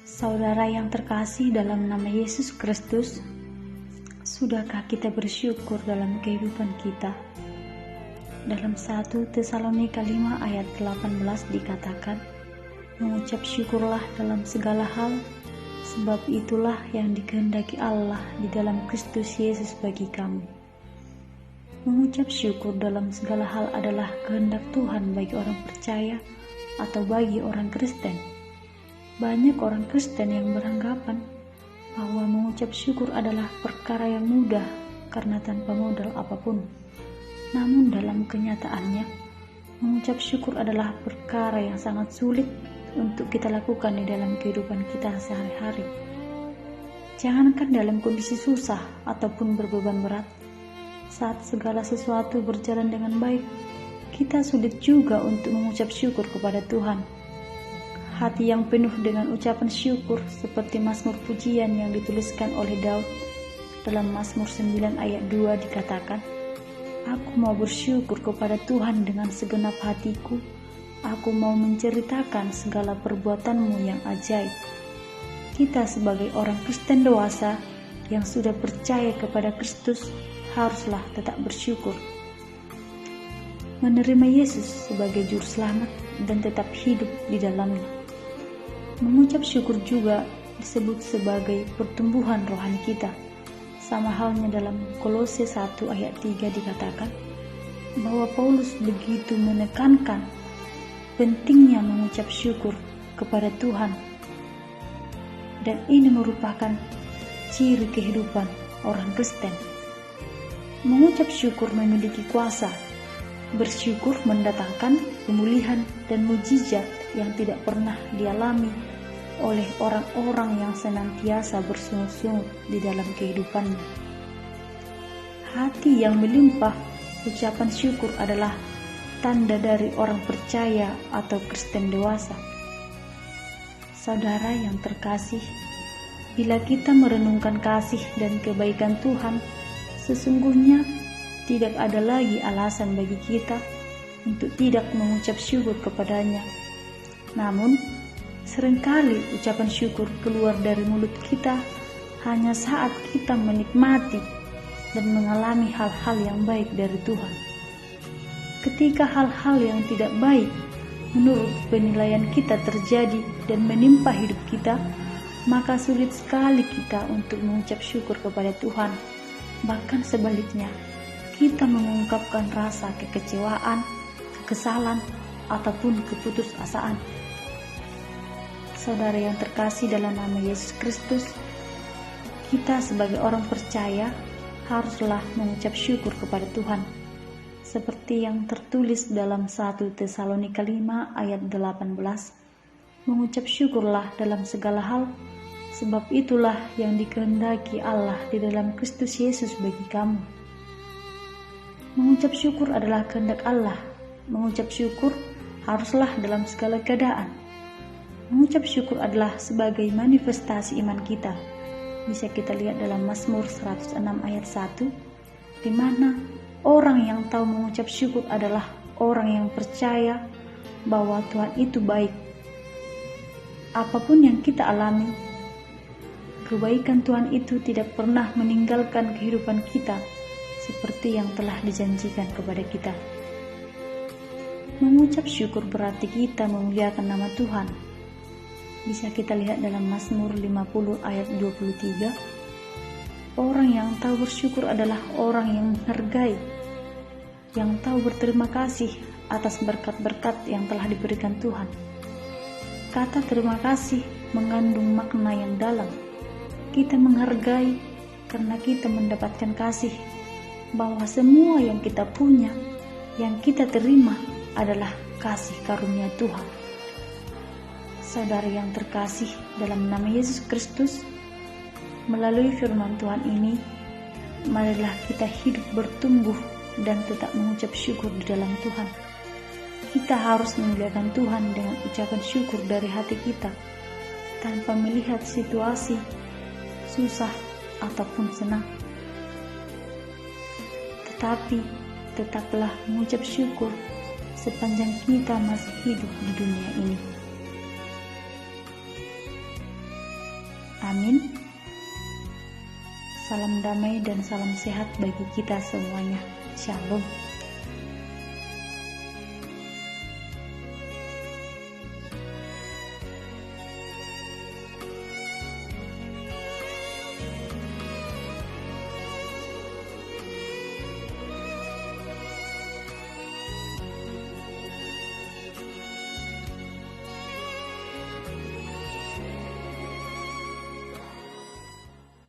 Saudara yang terkasih dalam nama Yesus Kristus, sudahkah kita bersyukur dalam kehidupan kita? Dalam 1 Tesalonika 5 ayat 18 dikatakan, mengucap syukurlah dalam segala hal, sebab itulah yang dikehendaki Allah di dalam Kristus Yesus bagi kamu. Mengucap syukur dalam segala hal adalah kehendak Tuhan bagi orang percaya atau bagi orang Kristen. Banyak orang Kristen yang beranggapan bahwa mengucap syukur adalah perkara yang mudah karena tanpa modal apapun. Namun dalam kenyataannya, mengucap syukur adalah perkara yang sangat sulit untuk kita lakukan di dalam kehidupan kita sehari-hari. Jangankan dalam kondisi susah ataupun berbeban berat, saat segala sesuatu berjalan dengan baik, kita sulit juga untuk mengucap syukur kepada Tuhan. Hati yang penuh dengan ucapan syukur seperti Mazmur pujian yang dituliskan oleh Daud dalam Mazmur 9 ayat 2 dikatakan, aku mau bersyukur kepada Tuhan dengan segenap hatiku, aku mau menceritakan segala perbuatanmu yang ajaib. Kita sebagai orang Kristen dewasa yang sudah percaya kepada Kristus haruslah tetap bersyukur, menerima Yesus sebagai juru selamat dan tetap hidup di dalamnya. Mengucap syukur juga disebut sebagai pertumbuhan rohani kita. Sama halnya dalam Kolose 1 ayat 3 dikatakan bahwa Paulus begitu menekankan pentingnya mengucap syukur kepada Tuhan. Dan ini merupakan ciri kehidupan orang Kristen. Mengucap syukur memiliki kuasa. Bersyukur mendatangkan pemulihan dan mukjizat yang tidak pernah dialami oleh orang-orang yang senantiasa bersungut-sungut di dalam kehidupannya. Hati yang melimpah ucapan syukur adalah tanda dari orang percaya atau Kristen dewasa. Saudara yang terkasih, bila kita merenungkan kasih dan kebaikan Tuhan, sesungguhnya tidak ada lagi alasan bagi kita untuk tidak mengucap syukur kepadanya. Namun, seringkali ucapan syukur keluar dari mulut kita hanya saat kita menikmati dan mengalami hal-hal yang baik dari Tuhan. Ketika hal-hal yang tidak baik menurut penilaian kita terjadi dan menimpa hidup kita, maka sulit sekali kita untuk mengucap syukur kepada Tuhan. Bahkan sebaliknya, kita mengungkapkan rasa kekecewaan, kekesalan, ataupun keputusasaan. Saudara yang terkasih dalam nama Yesus Kristus, kita sebagai orang percaya haruslah mengucap syukur kepada Tuhan. Seperti yang tertulis dalam 1 Tesalonika 5 ayat 18, mengucap syukurlah dalam segala hal, sebab itulah yang dikehendaki Allah di dalam Kristus Yesus bagi kamu. Mengucap syukur adalah kehendak Allah. Mengucap syukur haruslah dalam segala keadaan. Mengucap syukur adalah sebagai manifestasi iman kita. Bisa kita lihat dalam Mazmur 106 ayat 1, di mana orang yang tahu mengucap syukur adalah orang yang percaya bahwa Tuhan itu baik. Apapun yang kita alami, kebaikan Tuhan itu tidak pernah meninggalkan kehidupan kita, seperti yang telah dijanjikan kepada kita. Mengucap syukur berarti kita memuliakan nama Tuhan. Bisa kita lihat dalam Mazmur 50 ayat 23. Orang yang tahu bersyukur adalah orang yang menghargai, yang tahu berterima kasih atas berkat-berkat yang telah diberikan Tuhan. Kata terima kasih mengandung makna yang dalam. Kita menghargai karena kita mendapatkan kasih, bahwa semua yang kita punya, yang kita terima adalah kasih karunia Tuhan. Saudara yang terkasih dalam nama Yesus Kristus, melalui firman Tuhan ini, marilah kita hidup bertumbuh dan tetap mengucap syukur di dalam Tuhan. Kita harus memuliakan Tuhan dengan ucapan syukur dari hati kita, tanpa melihat situasi susah ataupun senang. Tetapi tetaplah mengucap syukur sepanjang kita masih hidup di dunia ini. Amin. Salam damai dan salam sehat bagi kita semuanya. Shalom.